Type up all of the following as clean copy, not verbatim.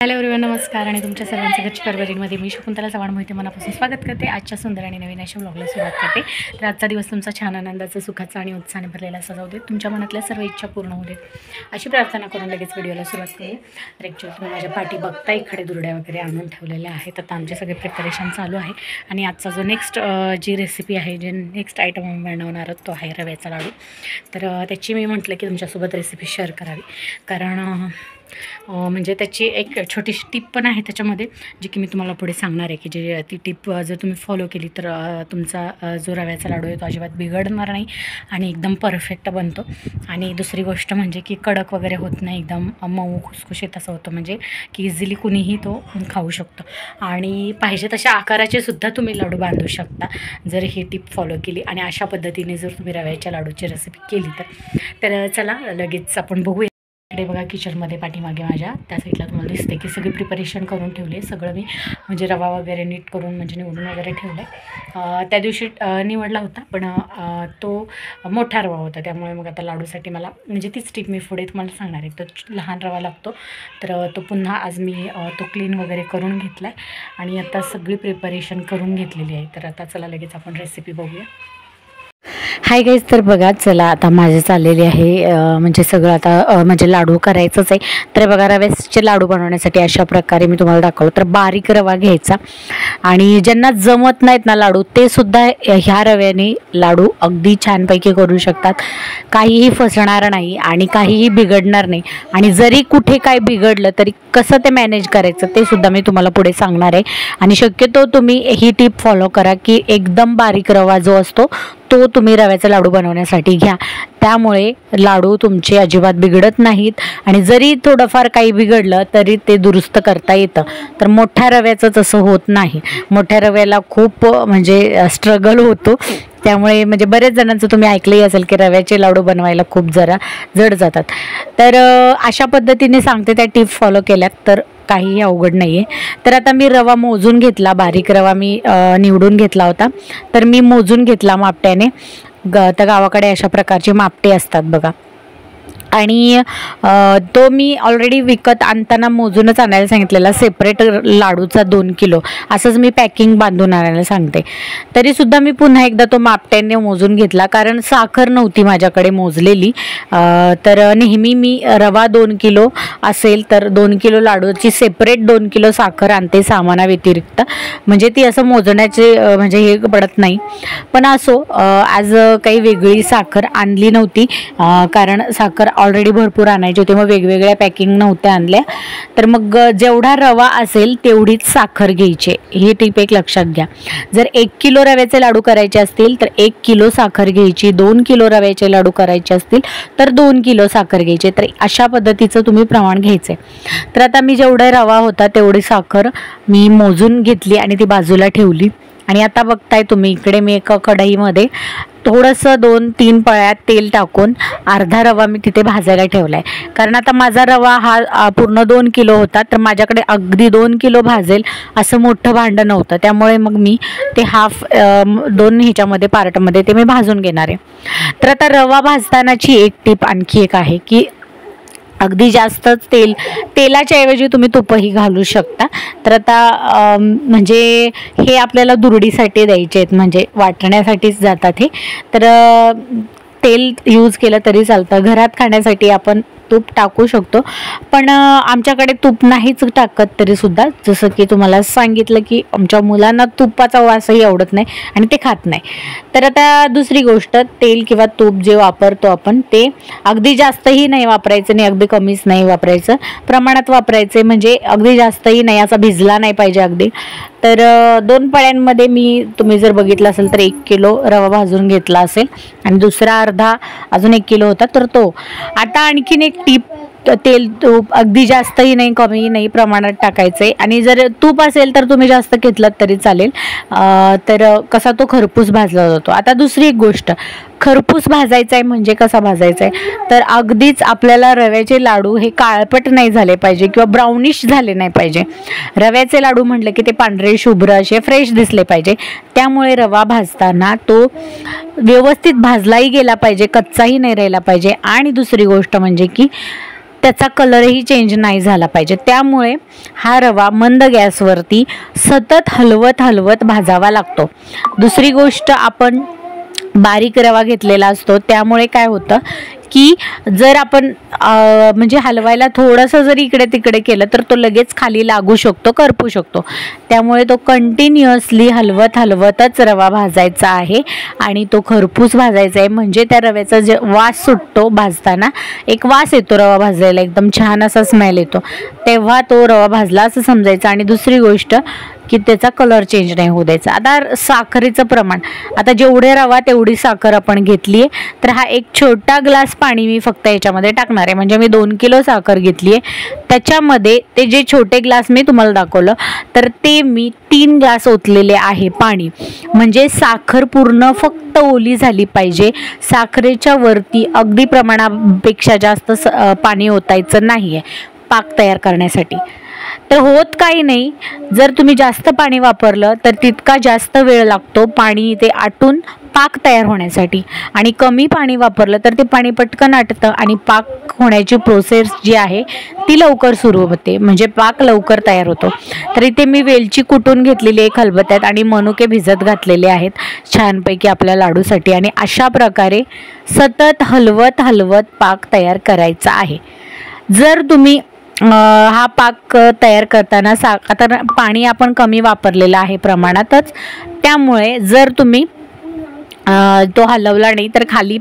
Hello everyone, नमस्कार आणि तुमच्या सर्वांचं घरची परवरीमध्ये मी शकुंतला चव्हाण मोहिते मनापासून स्वागत करते। आजच्या सुंदर आणि नवीन अशा व्लॉगला सुरुवात करते। तर आजचा दिवस तुमचा छान आनंदाचा, सुखाचा आणि उत्साहाने भरलेला असा जाऊ दे। तुमच्या मनातल्या सर्व इच्छा पूर्ण होऊ देत अशी प्रार्थना करून लगेच व्हिडिओला सुरुवात करू। तर ॲक्च्युअली तुम्ही माझ्या पाठी बघता इकडे दुरड्या वगैरे आणून ठेवलेल्या आहेत। आता आमचे सगळे प्रिपरेशन चालू आहे आणि आजचा जो नेक्स्ट जी रेसिपी आहे, जे नेक्स्ट आयटम बनवणार आहोत तो आहे रव्याचा लाडू। तर त्याची मी म्हटलं की तुमच्यासोबत रेसिपी शेअर करावी, कारण म्हणजे त्याची एक छोटीशी टिप पण आहे त्याच्यामध्ये, जी की मी तुम्हाला पुढे सांगणार आहे की जे ती टिप जर तुम्ही फॉलो केली तर तुमचा जो रव्याचा लाडू आहे तो अजिबात बिघडणार नाही आणि एकदम परफेक्ट बनतो। आणि दुसरी गोष्ट म्हणजे की कडक वगैरे होत नाही, एकदम मऊ खुसखुशीत असं होतं, म्हणजे की इझिली कुणीही तो खाऊ शकतो आणि पाहिजे तशा आकाराचे सुद्धा तुम्ही लाडू बांधू शकता जर ही टिप फॉलो केली आणि अशा पद्धतीने जर तुम्ही रव्याच्या लाडूची रेसिपी केली तर चला लगेच आपण बघूया। इकडे बघा किचनमध्ये पाठीमागे माझ्या त्या साईडला तुम्हाला दिसते की सगळी प्रिपरेशन करून ठेवली आहे। सगळं मी म्हणजे रवा वगैरे नीट करून म्हणजे निवडून वगैरे ठेवलं आहे। त्या दिवशी निवडला होता पण तो मोठा रवा होता, त्यामुळे मग आता लाडूसाठी मला म्हणजे तीच टिप मी पुढे तुम्हाला सांगणार आहे। तो लहान रवा लागतो, तर तो पुन्हा आज मी तो क्लीन वगैरे करून घेतला आहे आणि आता सगळी प्रिपरेशन करून घेतलेली आहे। तर आता चला लगेच आपण रेसिपी बघूया। हाय गाईज, तर बघा चला आता माझे चाललेले आहे म्हणजे सगळं आता म्हणजे लाडू करायचंच आहे। तर बघा रव्याचे लाडू बनवण्यासाठी अशा प्रकारे मी तुम्हाला दाखवलं, तर बारीक रवा घ्यायचा आणि ज्यांना जमत नाहीत ना लाडू ते सुद्धा ह्या रव्याने लाडू अगदी छानपैकी करू शकतात, काहीही फसणार नाही आणि काहीही बिघडणार नाही। आणि जरी कुठे काय बिघडलं तरी कसं ते मॅनेज करायचं ते सुद्धा मी तुम्हाला पुढे सांगणार आहे। आणि शक्यतो तुम्ही ही टिप फॉलो करा की एकदम बारीक रवा जो असतो तो तुम्ही रव्याचा लाडू बनवण्यासाठी घ्या, त्यामुळे लाडू तुमचे अजिबात बिघडत नाहीत आणि जरी थोडंफार काही बिघडलं तरी ते दुरुस्त करता येतं। तर मोठ्या रव्याचं तसं होत नाही, मोठ्या रव्याला खूप म्हणजे स्ट्रगल होतो, त्यामुळे म्हणजे बरेच जणांचं तुम्ही ऐकलंही असेल की रव्याचे लाडू बनवायला खूप जरा जड जातात। तर अशा पद्धतीने सांगते, त्या टिप फॉलो केल्यात तर काहीही अवघड नाही आहे। तर आता मी रवा मोजून घेतला, बारीक रवा मी निवडून घेतला होता, तर मी मोजून घेतला मापट्याने। तर गावाकडे अशा प्रकारचे मापटे असतात बघा, आणि तो मी ऑलरेडी विकत आणताना मोजूनच आणायला सांगितलेला, सेपरेट लाडूचा 2 किलो असंच मी पॅकिंग बांधून आणायला सांगते। तरीसुद्धा मी पुन्हा एकदा तो मापट्याने मोजून घेतला, कारण साखर नव्हती माझ्याकडे मोजलेली। तर नेहमी मी रवा 2 किलो असेल तर 2 किलो लाडूची सेपरेट 2 किलो साखर आणते सामानाव्यतिरिक्त, म्हणजे ती असं मोजण्याचे म्हणजे हे पडत नाही। पण असो, आज काही वेगळी साखर आणली नव्हती, कारण साखर ऑलरेडी भरपूर आणायची होती, मग वेगवेगळ्या पॅकिंग नव्हत्या आणल्या। तर मग जेवढा रवा असेल तेवढीच साखर घ्यायची, ही टिप एक लक्षात घ्या। जर 1 किलो रव्याचे लाडू करायचे असतील तर 1 किलो साखर घ्यायची, 2 किलो रव्याचे लाडू करायचे असतील तर 2 किलो साखर घ्यायची। तर अशा पद्धतीचं तुम्ही प्रमाण घ्यायचं आहे। तर आता मी जेवढा रवा होता तेवढी साखर मी मोजून घेतली आणि ती बाजूला ठेवली। आणि आता बघताय तुम्ही इकडे मी एका कढईमध्ये थोडंसं 2-3 पळ्यात तेल टाकून अर्धा रवा मी तिथे भाजायला ठेवला आहे, कारण आता माझा रवा हा पूर्ण 2 किलो होता, तर माझ्याकडे अगदी 2 किलो भाजेल असं मोठं भांडं नव्हतं, त्यामुळे मग मी ते हाफ 2 ह्याच्यामध्ये पार्टमध्ये ते मी भाजून घेणार आहे। तर आता रवा भाजतानाची एक टिप आणखी एक आहे की अगदी जास्तच तेलाच्या ऐवजी तुम्ही तुपही घालू शकता। तर आता म्हणजे हे आपल्याला दुरडीसाठी द्यायचे आहेत, म्हणजे वाटण्यासाठीच जातात हे, तर तेल यूज केलं तरी चालतं। घरात खाण्यासाठी आपण तूप टाकू शकतो, पण आमच्याकडे तूप नाहीच टाकत तरीसुद्धा, जसं की तुम्हाला सांगितलं की आमच्या मुलांना तुपाचा वासही आवडत नाही आणि ते खात नाही। तर आता दुसरी गोष्ट, तेल किंवा तूप जे वापरतो आपण ते अगदी जास्तही नाही वापरायचं आणि अगदी कमीच नाही वापरायचं, प्रमाणात वापरायचे, म्हणजे अगदी जास्तही नाही, असा भिजला नाही पाहिजे अगदी। तर 2 पळ्यांमध्ये मी, तुम्ही जर बघितलं असेल तर 1 किलो रवा भाजून घेतला असेल आणि दुसरा अर्धा अजून 1 किलो होता, तर तो। आता आणखीन एक टिप, तेल तूप अगदी जास्तही नाही कमीही नाही प्रमाणात टाकायचं आहे, आणि जर तूप असेल तर तुम्ही जास्त घेतलात तरी चालेल, तर कसा तो खरपूस भाजला जातो। आता दुसरी एक गोष्ट, खरपूस भाजायचा आहे म्हणजे कसा भाजायचा आहे, तर अगदीच आपल्याला रव्याचे लाडू हे काळपट नाही झाले पाहिजे किंवा ब्राउनिश झाले नाही पाहिजे। रव्याचे लाडू म्हटलं की ते पांढरे शुभ्र असे फ्रेश दिसले पाहिजे, त्यामुळे रवा भाजताना तो व्यवस्थित भाजलाही गेला पाहिजे, कच्चाही नाही राहिला पाहिजे। आणि दुसरी गोष्ट म्हणजे की त्याचा कलरही चेंज नाही झाला पाहिजे. त्यामुळे हा रवा मंद गॅसवरती सतत हलवत भाजावा लागतो. दुसरी गोष्ट, आपण बारीक रवा घेतलेला असतो, त्यामुळे काय होतं की जर आपण म्हणजे हलवायला थोडंसं जरी इकडे तिकडे केलं तर तो लगेच खाली लागू शकतो, करपू शकतो. त्यामुळे तो कंटिन्युअसली हलवतच रवा भाजायचा आहे आणि तो खरपूस भाजायचा आहे. म्हणजे त्या रव्याचा जे वास सुटतो भाजताना, एक वास येतो रवा भाजलेला, एकदम छान असा स्मेल येतो, तेव्हा तो रवा भाजला असं समजायचं. आणि दुसरी गोष्ट की त्याचा कलर चेंज नाही होऊ द्यायचा. आता साखरेचं प्रमाण, आता जेवढे रवा तेवढी साखर आपण घेतली आहे, तर हा एक छोटा ग्लास पाणी मी फक्त याच्यामध्ये टाकणार आहे. म्हणजे मी 2 किलो साखर घेतली आहे, त्याच्यामध्ये ते जे छोटे ग्लास मी तुम्हाला दाखवलं तर ते मी 3 ग्लास ओतलेले आहे पाणी. म्हणजे साखर पूर्ण फक्त ओली झाली पाहिजे, साखरेच्या वरती अगदी प्रमाणापेक्षा जास्त पाणी ओतायचं नाही आहे पाक तयार करण्यासाठी. तर होत काही नाही, जर तुम्ही जास्त पाणी वापरलं तर तितका जास्त वेळ लागतो पाणी ते आटून पाक तयार होण्यासाठी, आणि कमी पाणी वापरलं तर ते पाणी पटकन आटतं आणि पाक होण्याची प्रोसेस जी आहे ती लवकर सुरू होते, म्हणजे पाक लवकर तयार होतो. तर इथे मी वेलची कुटून घेतलेली आहे खलबत्त्यात आणि मनुके भिजत घातलेले आहेत छानपैकी आपल्या लाडूसाठी. आणि अशा प्रकारे सतत हलवत पाक तयार करायचा आहे. जर तुम्ही हा पाक तयार करताना आता पाणी आपण कमी वापरलेलं आहे प्रमाणातच, त्यामुळे जर तुम्ही तो हलवला नाही तर खाली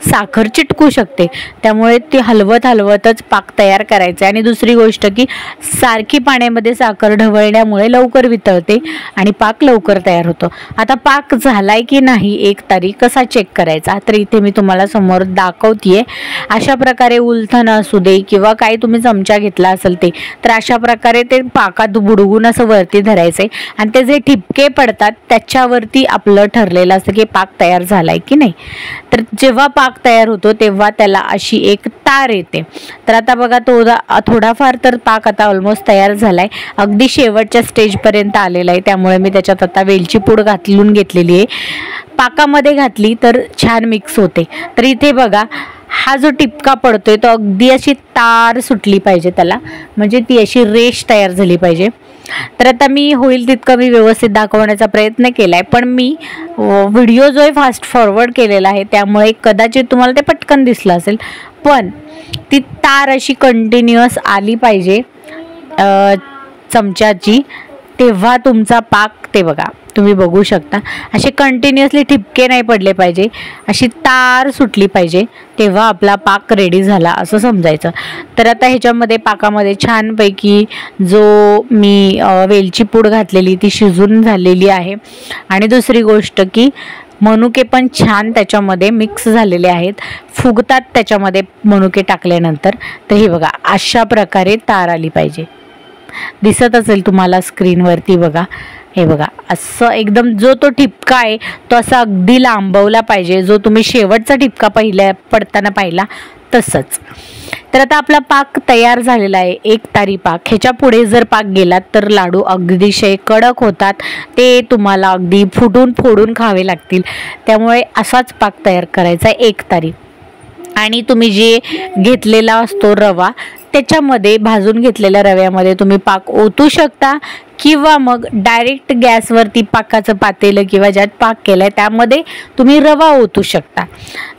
साखर चिटकू शकते. त्यामुळे ती हलवतच पाक तयार करायचं आहे. आणि दुसरी गोष्ट की सारखी पाण्यामध्ये साखर ढवळण्यामुळे लवकर वितळते आणि पाक लवकर तयार होतो. आता पाक झालाय की नाही एक तारी कसा चेक करायचा, तर इथे मी तुम्हाला समोर दाखवतीये. अशा प्रकारे उलथन असू दे किंवा काही तुम्ही चमचा घेतला असेल ते, तर अशा प्रकारे ते पाकात बुडवून असं वरती धरायचंय आणि ते जे ठिपके पडतात त्याच्यावरती आपलं ठरलेलं असतं की पाक तयार झालाय की नाही. तर जेव्हा पाक तयार होतो तेव्हा त्याला अशी एक तार येते. तर आता बघा थोडाफार तर पाक आता ऑलमोस्ट तयार झालाय, अगदी शेवटच्या स्टेजपर्यंत आलेला आहे. त्यामुळे मी त्याच्यात आता वेलची पूड घालून घेतलेली आहे, पाकामध्ये घातली तर छान मिक्स होते. तर इथे बघा हा जो टिपका पडतोय तो अगदी अशी तार सुटली पाहिजे त्याला, म्हणजे ती अशी रेष तयार झाली पाहिजे. तर आता मी होईल तितकं मी व्यवस्थित दाखवण्याचा प्रयत्न केलाय, पण मी व्हिडिओ जो आहे फास्ट फॉरवर्ड केलेला आहे त्यामुळे कदाचित तुम्हाला ते पटकन दिसलं असेल, पण ती तार अशी कंटिन्युअस आली पाहिजे चमच्याची, तेव्हा तुमचा पाक, ते बघा तुम्ही बघू शकता असे कंटिन्युअसली ठिपके नाही पडले पाहिजे, अशी तार सुटली पाहिजे, तेव्हा आपला पाक रेडी झाला असं समजायचं. तर आता ह्याच्यामध्ये पाकामध्ये छानपैकी जो मी वेलची पूड घातलेली ती शिजून झालेली आहे. आणि दुसरी गोष्ट की मनुके पण छान त्याच्यामध्ये मिक्स झालेले आहेत, फुगतात त्याच्यामध्ये मनुके टाकल्यानंतर. तर हे बघा अशा प्रकारे तार आली पाहिजे, दिसत असेल तुम्हाला स्क्रीनवरती बघा. हे बघा असं एकदम जो तो ठिपका आहे तो असा अगदी लांबवला पाहिजे, जो तुम्ही शेवटचा ठिपका पडताना पाहिला तसंच. तर आता आपला पाक तयार झालेला आहे, एक तारी पाक. ह्याच्या पुढे जर पाक गेलात तर लाडू अगदीशय कडक होतात, ते तुम्हाला अगदी फोडून खावे लागतील. त्यामुळे असाच पाक तयार करायचा आहे एक तारी. आणि तुम्ही जे घेतलेला असतो रवा, त्याच्यामध्ये भाजून घेतलेल्या रव्यामध्ये तुम्ही पाक ओतू शकता किंवा मग डायरेक्ट गॅसवरती पाकाचं पातेलं किंवा ज्यात पाक केलाय त्यामध्ये तुम्ही रवा ओतू शकता.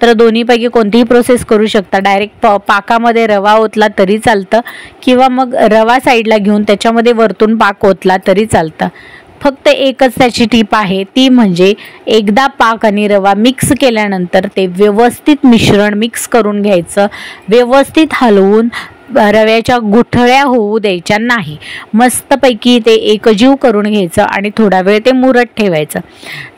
तर दोन्हीपैकी कोणतीही प्रोसेस करू शकता. डायरेक्ट पाकामध्ये रवा ओतला तरी चालतं किंवा मग रवा साईडला घेऊन त्याच्यामध्ये वरतून पाक ओतला तरी चालतं. फक्त एकच त्याची टीप आहे, ती म्हणजे एकदा पाक आणि रवा मिक्स केल्यानंतर ते व्यवस्थित मिश्रण मिक्स करून घ्यायचं, व्यवस्थित हलवून रव्याच्या गुठळ्या होऊ द्यायच्या नाही. मस्तपैकी ते एकजीव करून घ्यायचं आणि थोडा वेळ ते मुरत ठेवायचं.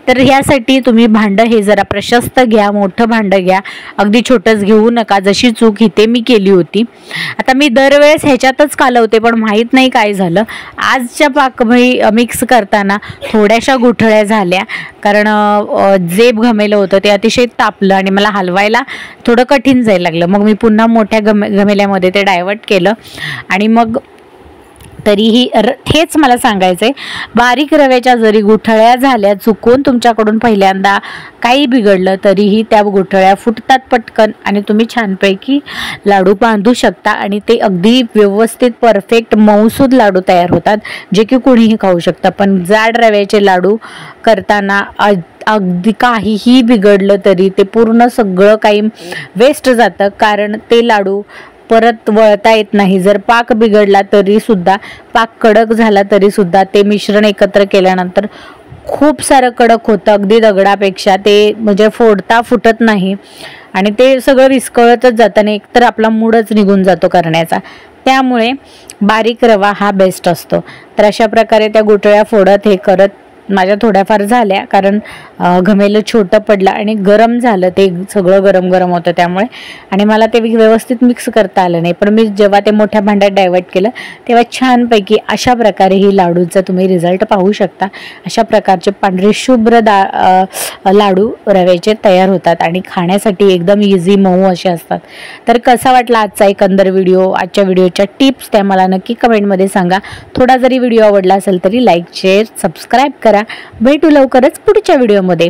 तर ह्यासाठी तुम्ही भांडं हे जरा प्रशस्त घ्या, मोठं भांडं घ्या, अगदी छोटंच घेऊ नका, जशी चूक इथे मी केली होती. आता मी दरवेळेस ह्याच्यातच कालवते, पण माहीत नाही काय झालं, आजच्या पाक मिक्स करताना थोड्याशा गुठळ्या झाल्या, कारण जे घमेलं होतं ते अतिशय तापलं आणि मला हलवायला थोडं कठीण जायला लागलं. मग मी पुन्हा मोठ्या घमेल्यामध्ये ते डायव्हर्ट केलं आणि मग तरीही हेच मला सांगायचं आहे, बारीक रव्याच्या जरी गुठळ्या झाल्या चुकून तुमच्याकडून पहिल्यांदा काही बिघडलं तरीही त्या गुठळ्या फुटतात पटकन आणि तुम्ही छानपैकी लाडू बांधू शकता आणि ते अगदी व्यवस्थित परफेक्ट मऊसूद लाडू तयार होतात, जे की कोणीही खाऊ शकतं. पण जाड रव्याचे लाडू करताना अगदी काहीही बिघडलं तरी ते पूर्ण सगळं काही वेस्ट जातं, कारण ते लाडू परत वळता येत नाही. जर पाक बिघडला तरी सुद्धा, पाक कडक झाला तरी सुद्धा ते मिश्रण एकत्र केल्यानंतर खूप सारं कडक होतं, अगदी दगडापेक्षा. ते म्हणजे फोडता फुटत नाही आणि ते सगळं विस्कळतच जातं आणि एकतर आपला मूडच निघून जातो करण्याचा. त्यामुळे बारीक रवा हा बेस्ट असतो. तर अशा प्रकारे त्या गुठळ्या फोडत हे करत माझ्या थोड्याफार झाल्या, कारण घमेलं छोटं पडलं आणि गरम झालं, ते सगळं गरम गरम होतं त्यामुळे, आणि मला ते व्यवस्थित मिक्स करता आलं नाही. पण मी जेव्हा ते मोठ्या भांड्यात डायव्हर्ट केलं तेव्हा छानपैकी अशा प्रकारे ही लाडूचा तुम्ही रिझल्ट पाहू शकता. अशा प्रकारचे पांढरे शुभ्र लाडू रव्याचे तयार होतात आणि खाण्यासाठी एकदम इझी मऊ असे असतात. तर कसा वाटला आजचा एकंदर व्हिडिओ, आजच्या व्हिडिओच्या टिप्स त्या मला नक्की कमेंटमध्ये सांगा. थोडा जरी व्हिडिओ आवडला असेल तरी लाईक, शेअर, सबस्क्राईब करा. भेटू लवकरच पुढच्या व्हिडिओमध्ये.